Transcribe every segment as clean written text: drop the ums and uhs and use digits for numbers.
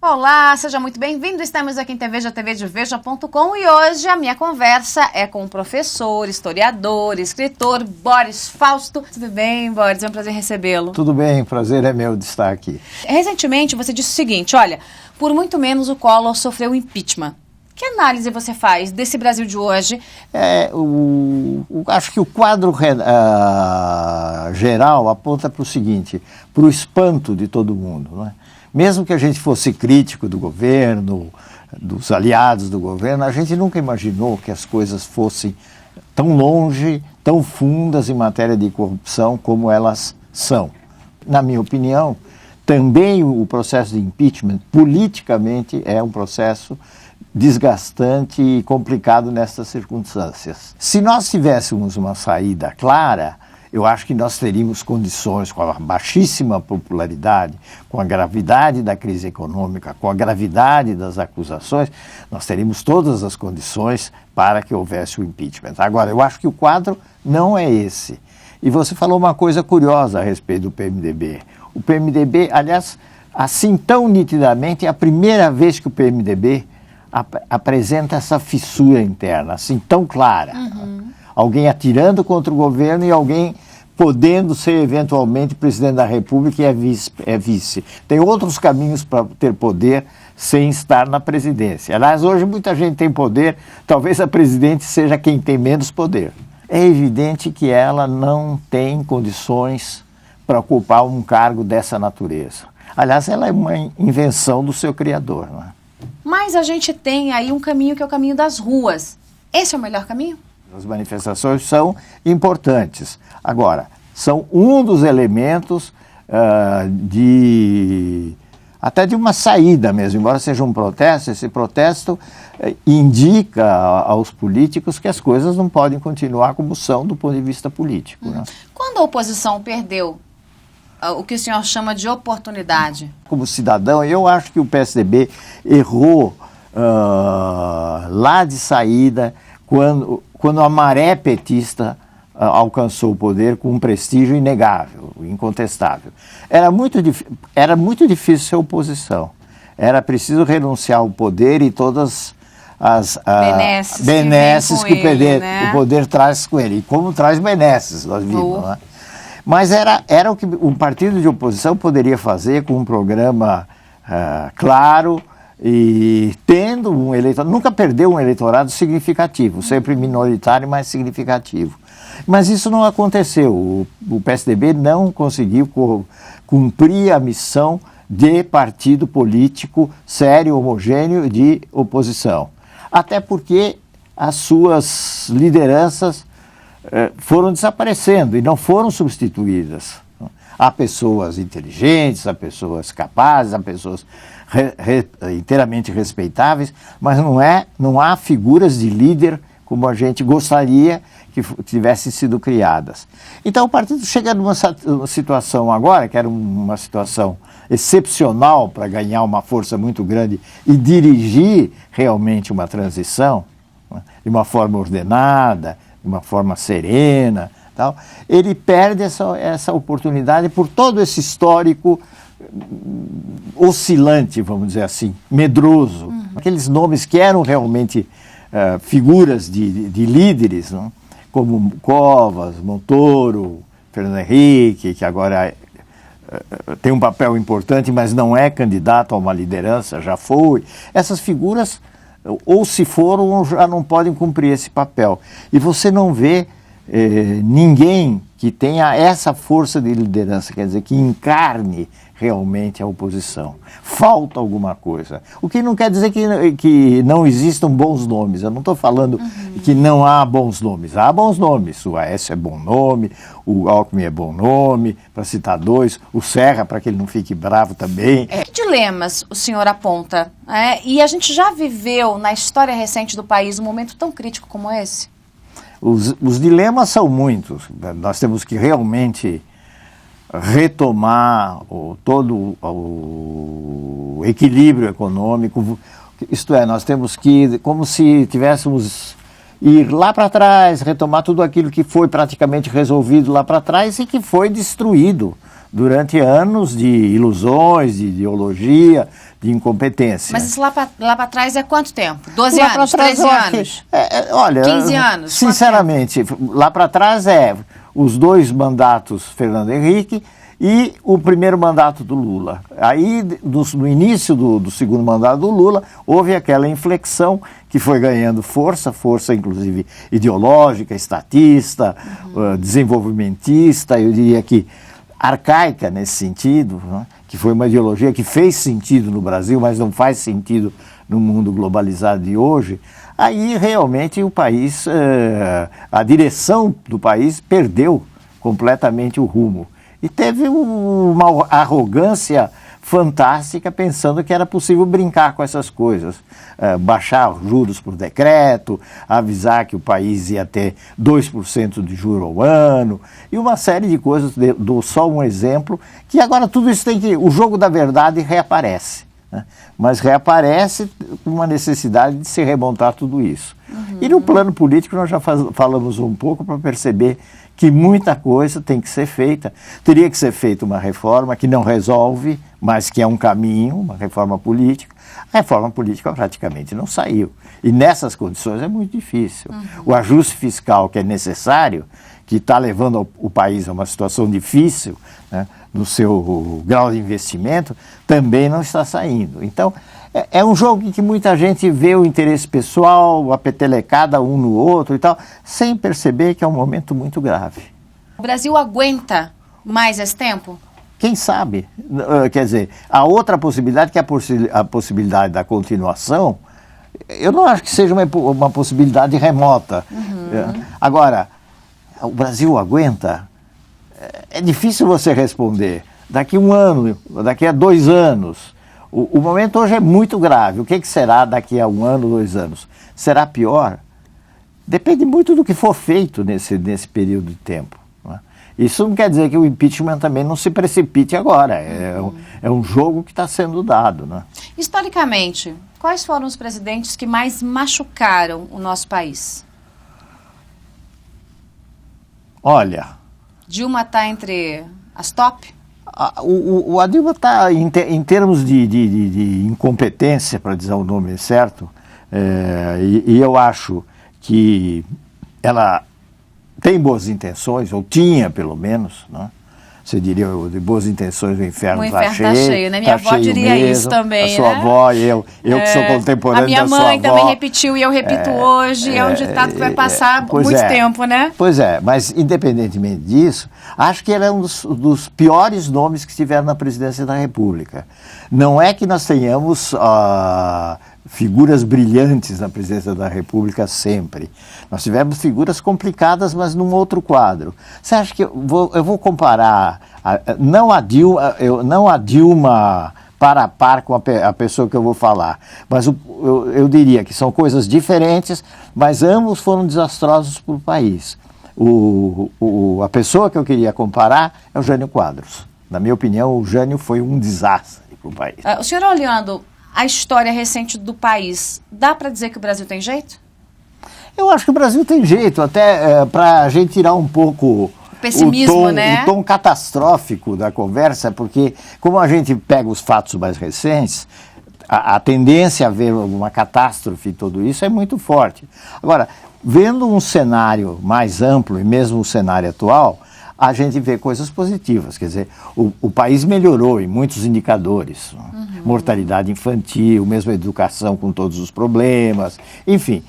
Olá, seja muito bem-vindo. Estamos aqui em TVEJA, TV de Veja.com, e hoje a minha conversa é com o professor, historiador, escritor Boris Fausto. Tudo bem, Boris? É um prazer recebê-lo. Tudo bem, prazer é meu de estar aqui. Recentemente você disse o seguinte, olha, por muito menos o Collor sofreu impeachment. Que análise você faz desse Brasil de hoje? Acho que o quadro geral aponta para o seguinte, para o espanto de todo mundo, não é? Mesmo que a gente fosse crítico do governo, dos aliados do governo, a gente nunca imaginou que as coisas fossem tão longe, tão fundas em matéria de corrupção como elas são. Na minha opinião, também o processo de impeachment, politicamente, é um processo desgastante e complicado nessas circunstâncias. Se nós tivéssemos uma saída clara, eu acho que nós teríamos condições, com a baixíssima popularidade, com a gravidade da crise econômica, com a gravidade das acusações, nós teríamos todas as condições para que houvesse o impeachment. Agora, eu acho que o quadro não é esse. E você falou uma coisa curiosa a respeito do PMDB. O PMDB, aliás, assim tão nitidamente, é a primeira vez que o PMDB apresenta essa fissura interna, assim tão clara. Alguém atirando contra o governo e alguém podendo ser eventualmente presidente da República e é vice. Tem outros caminhos para ter poder sem estar na presidência. Aliás, hoje muita gente tem poder, talvez a presidente seja quem tem menos poder. É evidente que ela não tem condições para ocupar um cargo dessa natureza. Aliás, ela é uma invenção do seu criador, não é? Mas a gente tem aí um caminho que é o caminho das ruas. Esse é o melhor caminho? As manifestações são importantes. Agora, são um dos elementos até de uma saída mesmo. Embora seja um protesto, esse protesto indica aos políticos que as coisas não podem continuar como são do ponto de vista político. Né? Quando a oposição perdeu o que o senhor chama de oportunidade? Como cidadão, eu acho que o PSDB errou lá de saída, quando a maré petista alcançou o poder com um prestígio inegável, incontestável. Era muito difícil ser oposição. Era preciso renunciar ao poder e todas as benesses que o poder traz com ele. E como traz benesses, nós vimos, né? Mas era o que um partido de oposição poderia fazer com um programa claro, e tendo um eleitorado, nunca perdeu um eleitorado significativo, sempre minoritário, mas significativo. Mas isso não aconteceu. O PSDB não conseguiu cumprir a missão de partido político sério, homogêneo, de oposição. Até porque as suas lideranças foram desaparecendo e não foram substituídas. Há pessoas inteligentes, há pessoas capazes, há pessoas inteiramente respeitáveis, mas não há figuras de líder como a gente gostaria que tivessem sido criadas. Então o partido chega numa situação agora, que era uma situação excepcional para ganhar uma força muito grande e dirigir realmente uma transição, né, de uma forma ordenada, de uma forma serena, tal. Ele perde essa oportunidade por todo esse histórico oscilante, vamos dizer assim, medroso. Aqueles nomes que eram realmente figuras de líderes, não? Como Covas, Montoro, Fernando Henrique, que agora tem um papel importante, mas não é candidato a uma liderança, já foi. Essas figuras ou se foram ou já não podem cumprir esse papel. E você não vê ninguém que tenha essa força de liderança, quer dizer, que encarne realmente a oposição. Falta alguma coisa. O que não quer dizer que não existam bons nomes. Eu não estou falando que não há bons nomes. Há bons nomes. O Aécio é bom nome, o Alckmin é bom nome, para citar dois. O Serra, para que ele não fique bravo também. Que dilemas o senhor aponta? E a gente já viveu na história recente do país um momento tão crítico como esse? Os dilemas são muitos. Nós temos que realmente retomar todo o equilíbrio econômico. Isto é, nós temos que, como se tivéssemos ir lá para trás, retomar tudo aquilo que foi praticamente resolvido lá para trás e que foi destruído durante anos de ilusões, de ideologia, de incompetência. Mas isso lá para trás é quanto tempo? 12 Lá anos? pra trás, 13 anos? Olha, 15 anos? Sinceramente, lá para trás os 2 mandatos Fernando Henrique e o primeiro mandato do Lula. Aí, no início do segundo mandato do Lula, houve aquela inflexão que foi ganhando força inclusive ideológica, estatista, desenvolvimentista, eu diria que arcaica nesse sentido, né? Que foi uma ideologia que fez sentido no Brasil, mas não faz sentido no mundo globalizado de hoje. Aí realmente o país, a direção do país perdeu completamente o rumo. E teve uma arrogância fantástica pensando que era possível brincar com essas coisas. Baixar os juros por decreto, avisar que o país ia ter 2% de juros ao ano, e uma série de coisas. Dou só um exemplo, que agora tudo isso tem que... O jogo da verdade reaparece, né? Mas reaparece com uma necessidade de se remontar tudo isso. E no plano político nós já falamos um pouco para perceber que muita coisa tem que ser feita. Teria que ser feita uma reforma que não resolve, mas que é um caminho, uma reforma política. A reforma política praticamente não saiu. E nessas condições é muito difícil. O ajuste fiscal que é necessário, que está levando o país a uma situação difícil, né, no seu grau de investimento, também não está saindo. Então, é um jogo em que muita gente vê o interesse pessoal, a petelecada um no outro e tal, sem perceber que é um momento muito grave. O Brasil aguenta mais esse tempo? Quem sabe? Quer dizer, a outra possibilidade, que é a possibilidade da continuação, eu não acho que seja uma possibilidade remota. Agora, o Brasil aguenta? É difícil você responder. Daqui 1 ano, daqui a 2 anos... O momento hoje é muito grave. O que será daqui a 1 ano, 2 anos? Será pior? Depende muito do que for feito nesse período de tempo, né? Isso não quer dizer que o impeachment também não se precipite agora. É um jogo que está sendo dado, né? Historicamente, quais foram os presidentes que mais machucaram o nosso país? Olha... Dilma está entre as top? A Dilma está, em termos de incompetência, para dizer o nome certo, e eu acho que ela tem boas intenções, ou tinha pelo menos, né? Você diria, de boas intenções o inferno está cheio, né? Minha avó diria mesmo, isso também, a sua avó, eu que sou contemporâneo da sua avó. A minha mãe também repetiu e eu repito hoje, é um ditado que vai passar muito tempo, né? Pois é, mas independentemente disso, acho que ele é um dos piores nomes que estiveram na presidência da República. Não é que nós tenhamos figuras brilhantes na presidência da República sempre. Nós tivemos figuras complicadas, mas num outro quadro. Você acha que eu vou comparar, não a Dilma para a par com a pessoa que eu vou falar, mas eu diria que são coisas diferentes, mas ambos foram desastrosos para o país. A pessoa que eu queria comparar é o Jânio Quadros. Na minha opinião, o Jânio foi um desastre para o país. O senhor olhando a história recente do país, dá para dizer que o Brasil tem jeito? Eu acho que o Brasil tem jeito, até para a gente tirar um pouco pessimismo, né? O tom catastrófico da conversa, porque como a gente pega os fatos mais recentes, a tendência a ver uma catástrofe e tudo isso é muito forte. Agora, vendo um cenário mais amplo e mesmo o cenário atual, a gente vê coisas positivas, quer dizer, o país melhorou em muitos indicadores, mortalidade infantil, mesmo a educação com todos os problemas, enfim,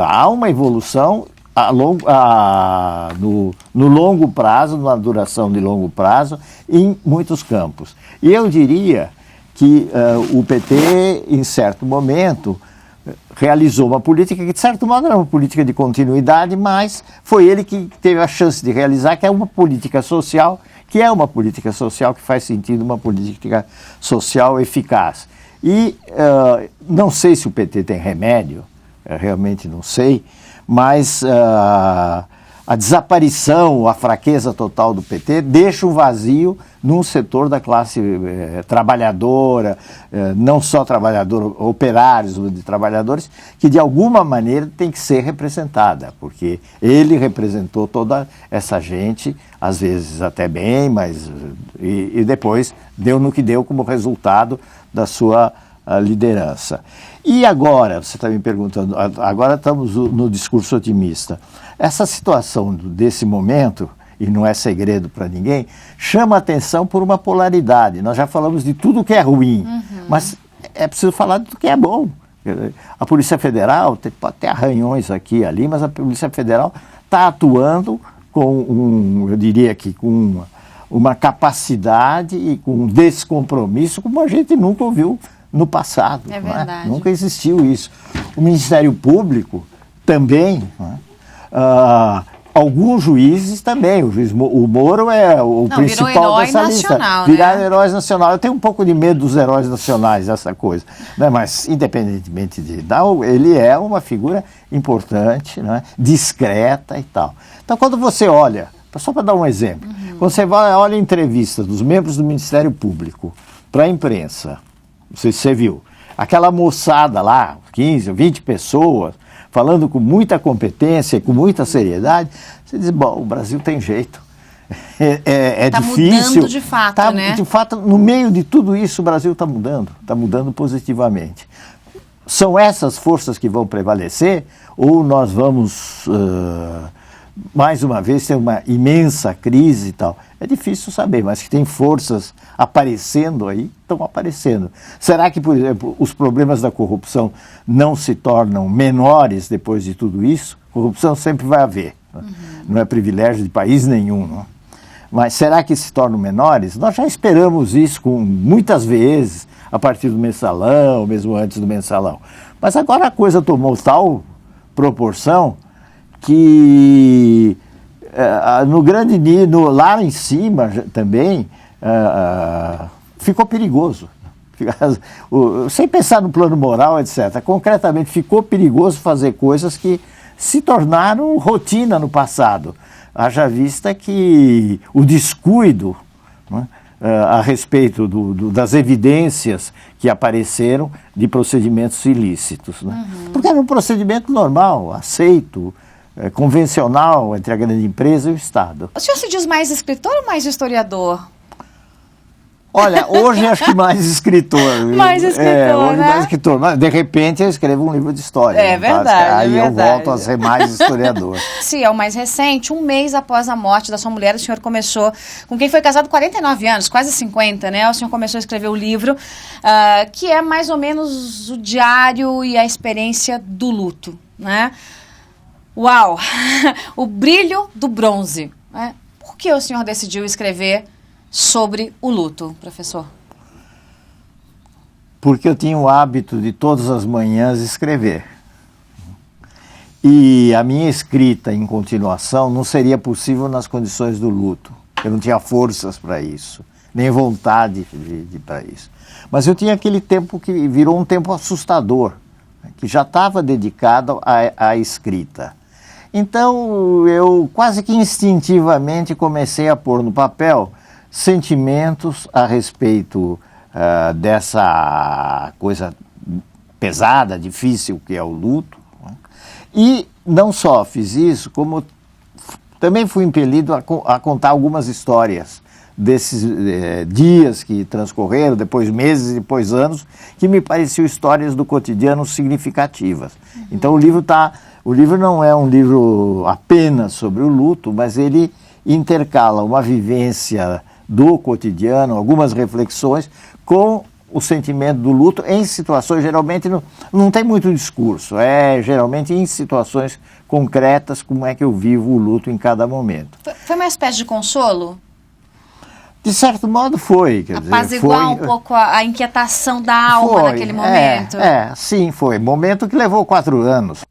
há uma evolução no longo prazo, na duração de longo prazo, em muitos campos. E eu diria que o PT, em certo momento, realizou uma política que, de certo modo, era uma política de continuidade, mas foi ele que teve a chance de realizar, que é uma política social, que faz sentido, uma política social eficaz. E não sei se o PT tem remédio, realmente não sei, mas a desaparição, a fraqueza total do PT deixa um vazio num setor da classe trabalhadora, não só trabalhador, operários de trabalhadores, que de alguma maneira tem que ser representada, porque ele representou toda essa gente, às vezes até bem, mas e depois deu no que deu como resultado da sua liderança. E agora, você está me perguntando, agora estamos no discurso otimista. Essa situação desse momento, e não é segredo para ninguém, chama a atenção por uma polaridade. Nós já falamos de tudo que é ruim, mas é preciso falar de tudo que é bom. A Polícia Federal, pode ter arranhões aqui e ali, mas a Polícia Federal está atuando com, eu diria que com uma capacidade e com um descompromisso como a gente nunca ouviu no passado. É verdade. Nunca existiu isso. O Ministério Público também, alguns juízes também, o Moro é o principal dessa lista. Viraram heróis nacionais. Eu tenho um pouco de medo dos heróis nacionais, essa coisa. Né? Mas, independentemente de... ele é uma figura importante, né? Discreta e tal. Então, quando você olha, só para dar um exemplo, quando você olha a entrevista dos membros do Ministério Público para a imprensa, não sei se você viu, aquela moçada lá, 15, 20 pessoas, falando com muita competência e com muita seriedade, você diz, bom, o Brasil tem jeito. Tá difícil. Mudando de fato, né? De fato, no meio de tudo isso, o Brasil está mudando positivamente. São essas forças que vão prevalecer ou nós vamos, mais uma vez, ter uma imensa crise e tal? É difícil saber, mas que tem forças aparecendo aí, estão aparecendo. Será que, por exemplo, os problemas da corrupção não se tornam menores depois de tudo isso? Corrupção sempre vai haver, né? Não é privilégio de país nenhum, não? Mas será que se tornam menores? Nós já esperamos isso muitas vezes, a partir do mensalão, mesmo antes do mensalão. Mas agora a coisa tomou tal proporção que no grande nível, lá em cima também, ficou perigoso. Sem pensar no plano moral, etc. Concretamente, ficou perigoso fazer coisas que se tornaram rotina no passado. Haja vista que o descuido, né, a respeito das evidências que apareceram de procedimentos ilícitos. Né? Porque era um procedimento normal, aceito, convencional entre a grande empresa e o Estado. O senhor se diz mais escritor ou mais historiador? Olha, hoje acho que mais escritor. Mais escritor, hoje né? mais escritor. Mas, de repente eu escrevo um livro de história. É verdade, Aí é eu volto a ser mais historiador. Se é o mais recente, um mês após a morte da sua mulher, o senhor começou, com quem foi casado 49 anos, quase 50, né? O senhor começou a escrever o livro, que é mais ou menos o diário e a experiência do luto, né? Uau! O brilho do bronze, né? Por que o senhor decidiu escrever sobre o luto, professor? Porque eu tinha o hábito de todas as manhãs escrever. E a minha escrita em continuação não seria possível nas condições do luto. Eu não tinha forças para isso, nem vontade para isso. Mas eu tinha aquele tempo que virou um tempo assustador, que já estava dedicado à escrita. Então eu quase que instintivamente comecei a pôr no papel sentimentos a respeito dessa coisa pesada, difícil que é o luto, né? E não só fiz isso, como também fui impelido a contar algumas histórias desses dias que transcorreram, depois meses, depois anos, que me pareciam histórias do cotidiano significativas. Então o livro não é um livro apenas sobre o luto, mas ele intercala uma vivência do cotidiano, algumas reflexões com o sentimento do luto em situações, geralmente não tem muito discurso, geralmente em situações concretas, como é que eu vivo o luto em cada momento. Foi uma espécie de consolo? De certo modo foi. Apaziguar um pouco a inquietação da alma naquele momento? Sim, foi. Momento que levou 4 anos.